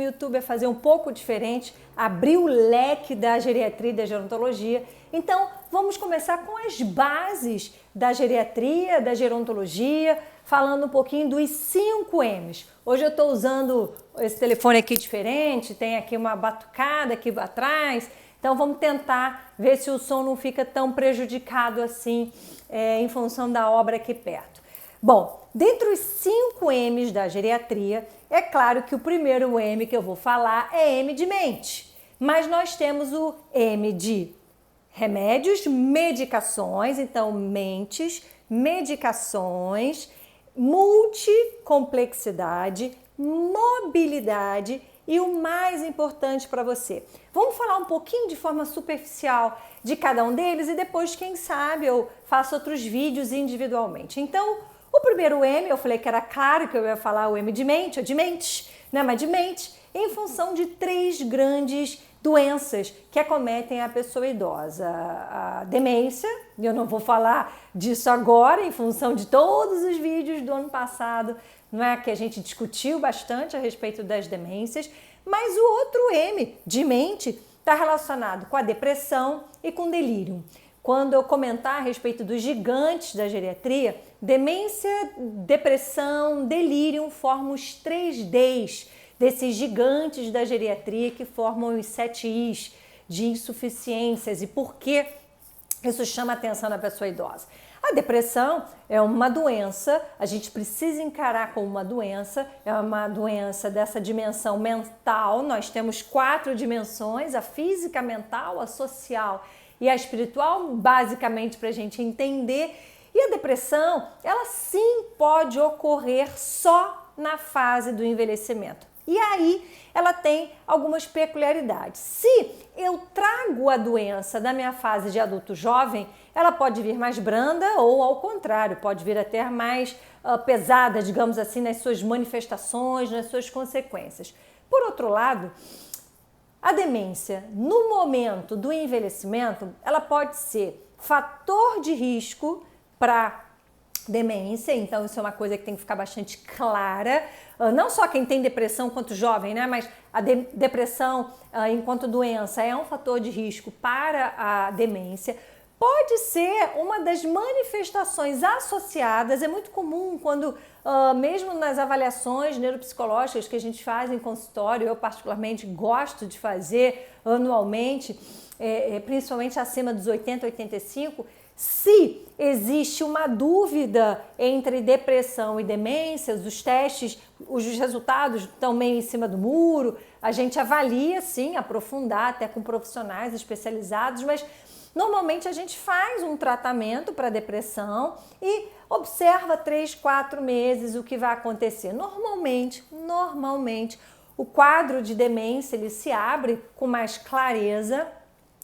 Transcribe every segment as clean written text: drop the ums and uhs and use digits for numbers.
No YouTube é fazer um pouco diferente, abrir o leque da geriatria e da gerontologia. Então, vamos começar com as bases da geriatria, da gerontologia, falando um pouquinho dos 5 M's. Hoje eu estou usando esse telefone aqui diferente, tem aqui uma batucada aqui atrás, então vamos tentar ver se o som não fica tão prejudicado assim em função da obra aqui perto. Bom, dentre os 5 M's da geriatria, é claro que o primeiro M que eu vou falar é M de mente, mas nós temos o M de remédios, medicações, então mentes, medicações, multicomplexidade, mobilidade e o mais importante para você. Vamos falar um pouquinho de forma superficial de cada um deles e depois, quem sabe, eu faço outros vídeos individualmente. Então, o primeiro M, eu falei que era claro que eu ia falar o M de mente, ou de mente, né? Mas de mente, em função de 3 grandes doenças que acometem a pessoa idosa. A demência, e eu não vou falar disso agora, em função de todos os vídeos do ano passado, não é, que a gente discutiu bastante a respeito das demências, mas o outro M de mente está relacionado com a depressão e com delírio. Quando eu comentar a respeito dos gigantes da geriatria, demência, depressão, delírio formam os 3 Ds desses gigantes da geriatria que formam os 7 Is de insuficiências. E por que isso chama a atenção da pessoa idosa? A depressão é uma doença, a gente precisa encarar como uma doença, é uma doença dessa dimensão mental. Nós temos 4 dimensões, a física, a mental, a social e a espiritual, basicamente para a gente entender. E a depressão, ela sim pode ocorrer só na fase do envelhecimento. E aí ela tem algumas peculiaridades. Se eu trago a doença da minha fase de adulto jovem, ela pode vir mais branda ou ao contrário, pode vir até mais pesada, digamos assim, nas suas manifestações, nas suas consequências. Por outro lado, a demência, no momento do envelhecimento, ela pode ser fator de risco para demência, então isso é uma coisa que tem que ficar bastante clara, não só quem tem depressão quanto jovem, né, mas a depressão enquanto doença é um fator de risco para a demência. Pode ser uma das manifestações associadas, é muito comum quando, mesmo nas avaliações neuropsicológicas que a gente faz em consultório, eu particularmente gosto de fazer anualmente, principalmente acima dos 80, 85, se existe uma dúvida entre depressão e demência, os testes, os resultados estão meio em cima do muro, a gente avalia sim, aprofundar até com profissionais especializados, mas normalmente a gente faz um tratamento para depressão e observa 3, 4 meses o que vai acontecer. Normalmente, o quadro de demência ele se abre com mais clareza,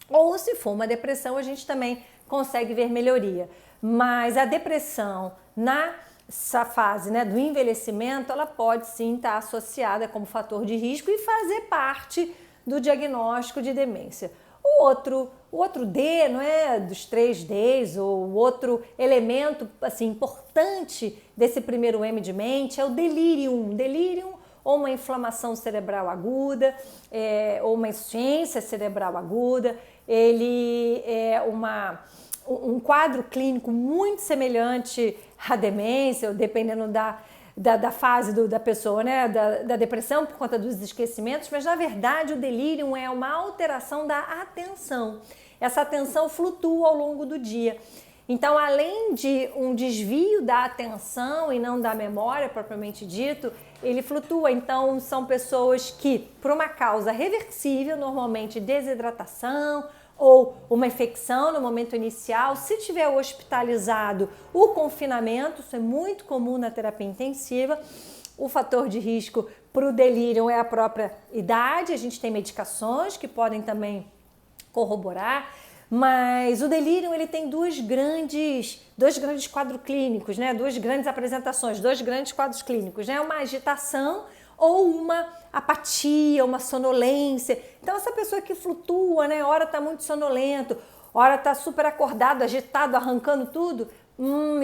ou se for uma depressão, a gente também consegue ver melhoria. Mas a depressão nessa fase, né, do envelhecimento, ela pode sim estar associada como fator de risco e fazer parte do diagnóstico de demência. O outro D, não é, dos 3 Ds, ou o outro elemento assim, importante desse primeiro M de mente é o delírio. Delírio ou uma inflamação cerebral aguda, ou uma insuficiência cerebral aguda. Ele é um quadro clínico muito semelhante à demência, ou dependendo da fase da pessoa, né? Da depressão por conta dos esquecimentos, mas na verdade o delírio é uma alteração da atenção. Essa atenção flutua ao longo do dia. Então, além de um desvio da atenção e não da memória propriamente dito, ele flutua. Então, são pessoas que, por uma causa reversível, normalmente desidratação ou uma infecção no momento inicial, se tiver hospitalizado, o confinamento, isso é muito comum na terapia intensiva. O fator de risco para o delírio é a própria idade, a gente tem medicações que podem também corroborar, mas o delírio ele tem dois grandes quadros clínicos, né? 2 grandes apresentações, 2 grandes quadros clínicos, né? Uma agitação ou uma apatia, uma sonolência. Então essa pessoa que flutua, né? Hora está muito sonolento, hora está super acordado, agitado, arrancando tudo,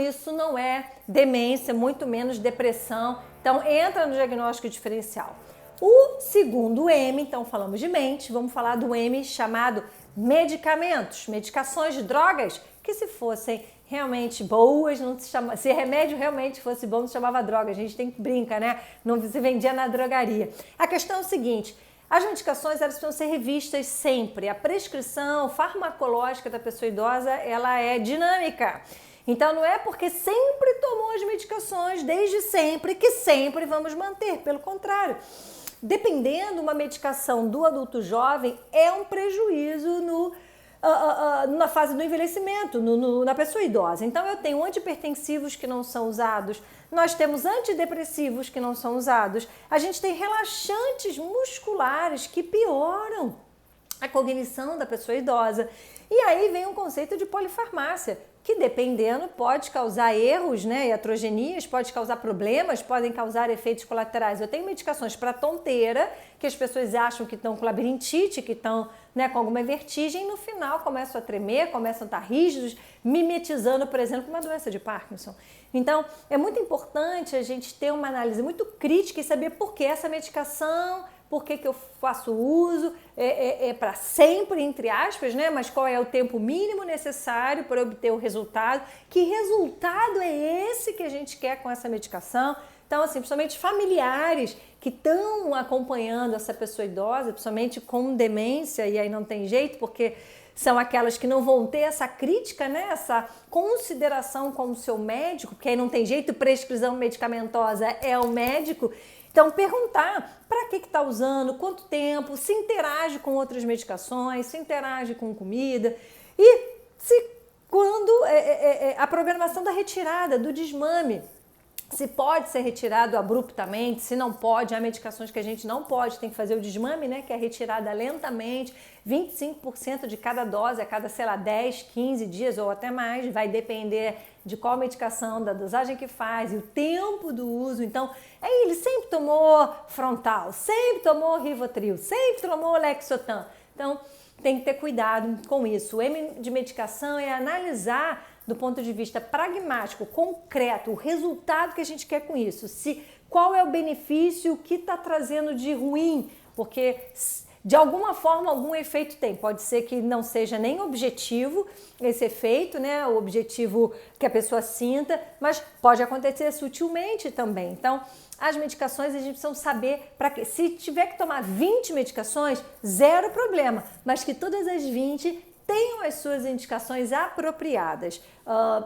isso não é demência, muito menos depressão. Então entra no diagnóstico diferencial. O segundo M, então falamos de mente, vamos falar do M chamado medicamentos, medicações, drogas, que se fossem realmente boas, não se chama, se remédio realmente fosse bom, não se chamava droga, a gente tem que brincar, né? Não se vendia na drogaria. A questão é o seguinte, as medicações elas precisam ser revistas sempre, a prescrição farmacológica da pessoa idosa, ela é dinâmica. Então não é porque sempre tomou as medicações, desde sempre, que sempre vamos manter, pelo contrário. Dependendo, uma medicação do adulto jovem é um prejuízo na fase do envelhecimento, na pessoa idosa. Então eu tenho antihipertensivos que não são usados, nós temos antidepressivos que não são usados, a gente tem relaxantes musculares que pioram a cognição da pessoa idosa. E aí vem um conceito de polifarmácia, que dependendo pode causar erros, né, iatrogenias, pode causar problemas, podem causar efeitos colaterais. Eu tenho medicações para tonteira, que as pessoas acham que estão com labirintite, que estão, né, com alguma vertigem, e no final começam a tremer, começam a estar rígidos, mimetizando, por exemplo, uma doença de Parkinson. Então, é muito importante a gente ter uma análise muito crítica e saber por que essa medicação, por que eu faço uso, é para sempre, entre aspas, né? Mas qual é o tempo mínimo necessário para obter o resultado? Que resultado é esse que a gente quer com essa medicação? Então, assim, principalmente familiares que estão acompanhando essa pessoa idosa, principalmente com demência, e aí não tem jeito, porque são aquelas que não vão ter essa crítica, né? Essa consideração com o seu médico, porque aí não tem jeito, prescrição medicamentosa é o médico. Então, perguntar para que está usando, quanto tempo, se interage com outras medicações, se interage com comida e se quando a programação da retirada, do desmame, se pode ser retirado abruptamente, se não pode, há medicações que a gente não pode, tem que fazer o desmame, né, que é retirada lentamente, 25% de cada dose a cada, sei lá, 10, 15 dias ou até mais, vai depender de qual medicação, da dosagem que faz e o tempo do uso. Então, ele sempre tomou Frontal, sempre tomou Rivotril, sempre tomou Lexotan. Então, tem que ter cuidado com isso. O M de medicação é analisar do ponto de vista pragmático, concreto, o resultado que a gente quer com isso. Qual é o benefício, o que está trazendo de ruim, porque de alguma forma algum efeito tem. Pode ser que não seja nem objetivo esse efeito, né? O objetivo que a pessoa sinta, mas pode acontecer sutilmente também. Então, as medicações a gente precisa saber para quê. Se tiver que tomar 20 medicações, zero problema, mas que todas as 20 tenham as suas indicações apropriadas.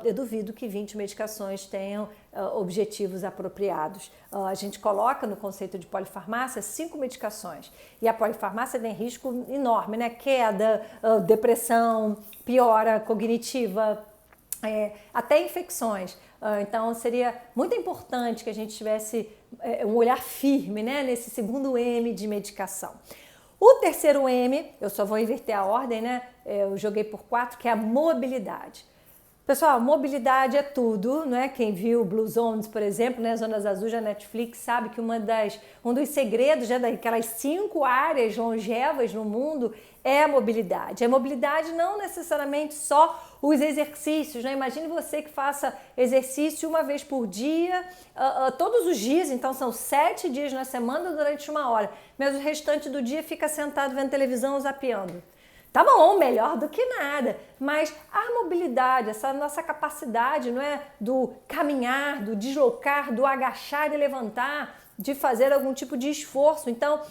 Eu duvido que 20 medicações tenham objetivos apropriados. A gente coloca no conceito de polifarmácia 5 medicações. E a polifarmácia tem risco enorme, né? Queda, depressão, piora cognitiva, até infecções. Então, seria muito importante que a gente tivesse um olhar firme, né, nesse segundo M de medicação. O terceiro M, eu só vou inverter a ordem, né? Eu joguei por 4, que é a mobilidade. Pessoal, mobilidade é tudo, né? Quem viu Blue Zones, por exemplo, né? Zonas Azuis da Netflix, sabe que um dos segredos, né, daquelas 5 áreas longevas no mundo é a mobilidade. A mobilidade não necessariamente só os exercícios, né? Imagine você que faça exercício uma vez por dia, todos os dias, então são 7 dias na semana durante 1 hora, mas o restante do dia fica sentado vendo televisão ou zapeando. Tá bom, melhor do que nada, mas a mobilidade, essa nossa capacidade, não é, do caminhar, do deslocar, do agachar e levantar, de fazer algum tipo de esforço. Então,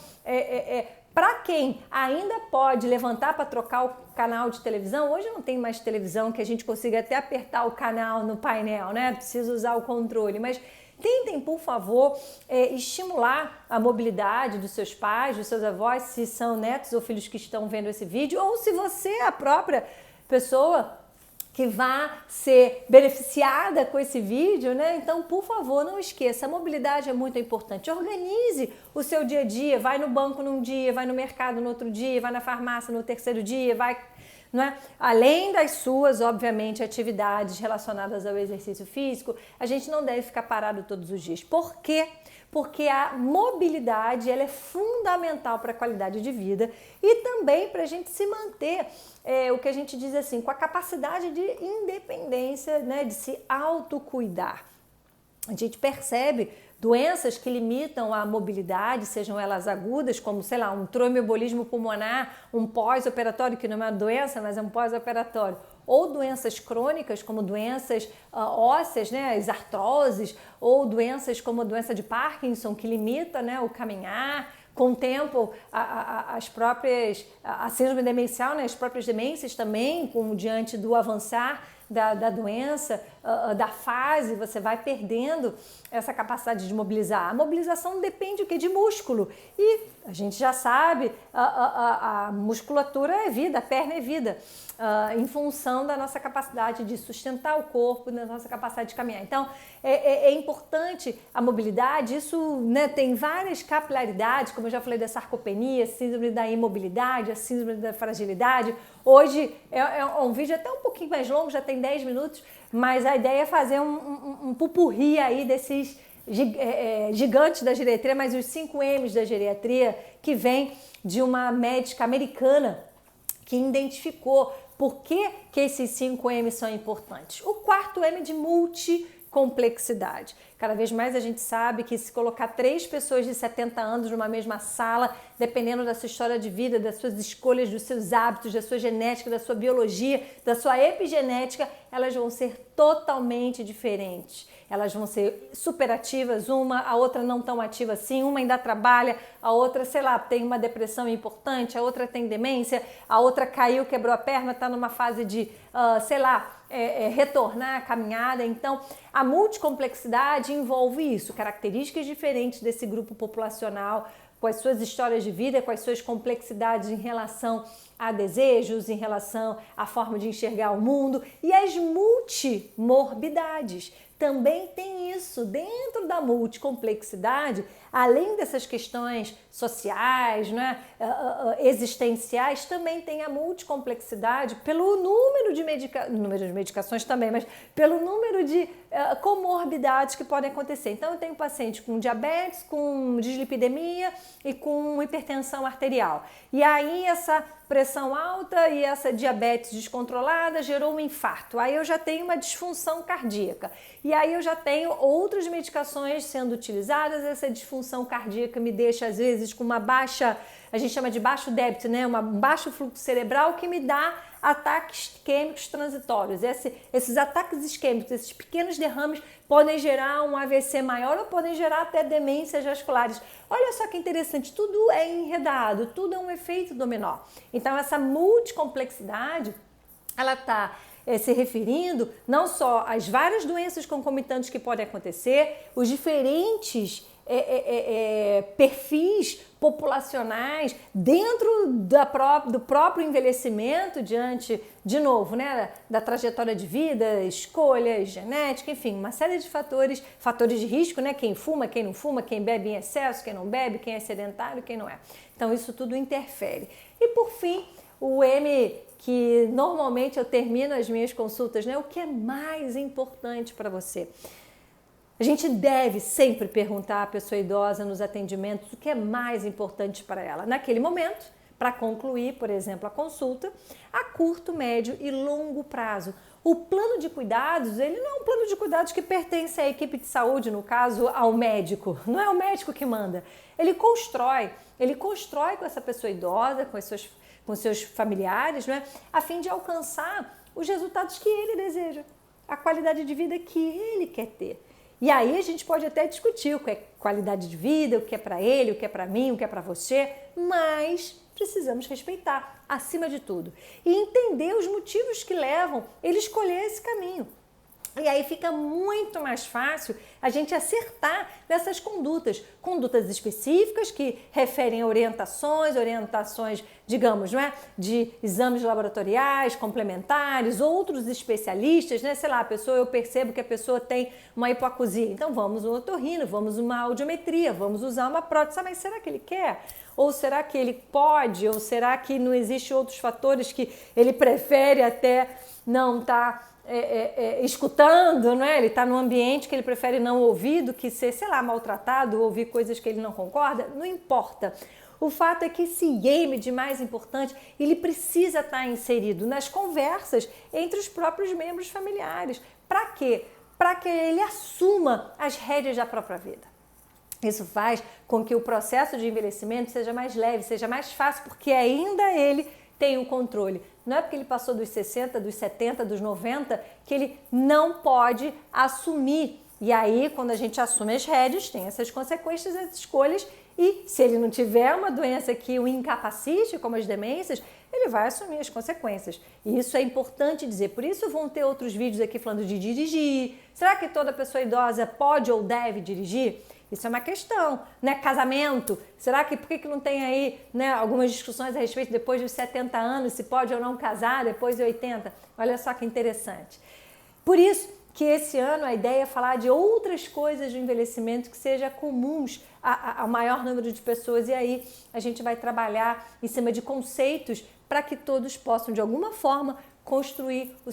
para quem ainda pode levantar para trocar o canal de televisão, hoje não tem mais televisão que a gente consiga até apertar o canal no painel, né? Precisa usar o controle, mas tentem, por favor, estimular a mobilidade dos seus pais, dos seus avós, se são netos ou filhos que estão vendo esse vídeo, ou se você é a própria pessoa que vai ser beneficiada com esse vídeo, né? Então, por favor, não esqueça, a mobilidade é muito importante. Organize o seu dia a dia, vai no banco num dia, vai no mercado no outro dia, vai na farmácia no terceiro dia, vai... Não é? Além das suas, obviamente, atividades relacionadas ao exercício físico, a gente não deve ficar parado todos os dias. Por quê? Porque a mobilidade ela é fundamental para a qualidade de vida e também para a gente se manter, o que a gente diz assim, com a capacidade de independência, né, de se autocuidar. A gente percebe doenças que limitam a mobilidade, sejam elas agudas, como, sei lá, um tromboembolismo pulmonar, um pós-operatório, que não é uma doença, mas é um pós-operatório, ou doenças crônicas, como doenças ósseas, né, as artroses, ou doenças como a doença de Parkinson, que limita, né, o caminhar. Com o tempo, a síndrome demencial, né, as próprias demências também, diante do avançar da doença, da fase, você vai perdendo essa capacidade de mobilizar. A mobilização depende o quê? De músculo. E a gente já sabe, a musculatura é vida, a perna é vida, em função da nossa capacidade de sustentar o corpo, da nossa capacidade de caminhar. Então, é importante a mobilidade, isso, né, tem várias capilaridades, como eu já falei da sarcopenia, síndrome da imobilidade, a síndrome da fragilidade. Hoje é um vídeo até um pouquinho mais longo, já tem 10 minutos, mas a ideia é fazer um pupurri aí desses gigantes da geriatria, mas os 5 M's da geriatria, que vem de uma médica americana que identificou por que esses 5 M's são importantes. O 4º M de multicomplexidade. Cada vez mais a gente sabe que se colocar 3 pessoas de 70 anos numa mesma sala, dependendo da sua história de vida, das suas escolhas, dos seus hábitos, da sua genética, da sua biologia, da sua epigenética, elas vão ser totalmente diferentes. Elas vão ser superativas, a outra não tão ativa assim, uma ainda trabalha, a outra, sei lá, tem uma depressão importante, a outra tem demência, a outra caiu, quebrou a perna, está numa fase de, sei lá, retornar a caminhada. Então, a multicomplexidade envolve isso, características diferentes desse grupo populacional, com as suas histórias de vida, com as suas complexidades em relação a desejos, em relação à forma de enxergar o mundo, e as multimorbidades. Também tem isso dentro da multicomplexidade, além dessas questões sociais, né, existenciais, também tem a multicomplexidade pelo número de medicações também, mas pelo número de comorbidades que podem acontecer. Então eu tenho paciente com diabetes, com dislipidemia e com hipertensão arterial. E aí essa pressão alta e essa diabetes descontrolada gerou um infarto. Aí eu já tenho uma disfunção cardíaca. E aí eu já tenho outras medicações sendo utilizadas. Essa disfunção cardíaca me deixa, às vezes, com uma baixa, a gente chama de baixo débito, né? Um baixo fluxo cerebral que me dá ataques isquêmicos transitórios. Esses ataques isquêmicos, esses pequenos derrames, podem gerar um AVC maior ou podem gerar até demências vasculares. Olha só que interessante, tudo é enredado, tudo é um efeito dominó. Então essa multicomplexidade, ela está se referindo não só às várias doenças concomitantes que podem acontecer, os diferentes perfis populacionais dentro do próprio envelhecimento, diante, de novo, né, da trajetória de vida, escolhas, genética, enfim, uma série de fatores de risco, né, quem fuma, quem não fuma, quem bebe em excesso, quem não bebe, quem é sedentário, quem não é. Então isso tudo interfere. E por fim, o M que normalmente eu termino as minhas consultas, né, o que é mais importante para você? A gente deve sempre perguntar à pessoa idosa nos atendimentos o que é mais importante para ela. Naquele momento, para concluir, por exemplo, a consulta, a curto, médio e longo prazo. O plano de cuidados, ele não é um plano de cuidados que pertence à equipe de saúde, no caso, ao médico. Não é o médico que manda. Ele constrói com essa pessoa idosa, com seus familiares, né, a fim de alcançar os resultados que ele deseja, a qualidade de vida que ele quer ter. E aí a gente pode até discutir o que é qualidade de vida, o que é para ele, o que é para mim, o que é para você, mas precisamos respeitar, acima de tudo, e entender os motivos que levam ele a escolher esse caminho. E aí fica muito mais fácil a gente acertar nessas condutas específicas que referem a orientações, digamos, não é? De exames laboratoriais, complementares, outros especialistas, né? Sei lá, eu percebo que a pessoa tem uma hipoacusia, então vamos um otorrino, vamos uma audiometria, vamos usar uma prótese, mas será que ele quer? Ou será que ele pode? Ou será que não existem outros fatores que ele prefere até não estar escutando, né? Ele está num ambiente que ele prefere não ouvir do que ser, sei lá, maltratado, ouvir coisas que ele não concorda? Não importa. O fato é que esse M de mais importante, ele precisa estar inserido nas conversas entre os próprios membros familiares. Para quê? Para que ele assuma as rédeas da própria vida. Isso faz com que o processo de envelhecimento seja mais leve, seja mais fácil, porque ainda ele tem o controle. Não é porque ele passou dos 60, dos 70, dos 90 que ele não pode assumir. E aí, quando a gente assume as rédeas, tem essas consequências, as escolhas, e se ele não tiver uma doença que o incapacite, como as demências, ele vai assumir as consequências. E isso é importante dizer. Por isso vão ter outros vídeos aqui falando de dirigir. Será que toda pessoa idosa pode ou deve dirigir? Isso é uma questão, né? Casamento, será que, por que não tem aí, né, algumas discussões a respeito depois dos 70 anos, se pode ou não casar depois de 80? Olha só que interessante. Por isso que esse ano a ideia é falar de outras coisas do envelhecimento que sejam comuns ao maior número de pessoas, e aí a gente vai trabalhar em cima de conceitos para que todos possam, de alguma forma, construir o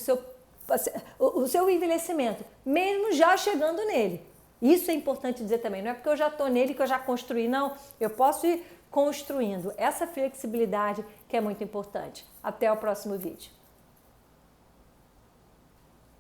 seu envelhecimento, mesmo já chegando nele. Isso é importante dizer também, não é porque eu já estou nele que eu já construí, não. Eu posso ir construindo essa flexibilidade que é muito importante. Até o próximo vídeo.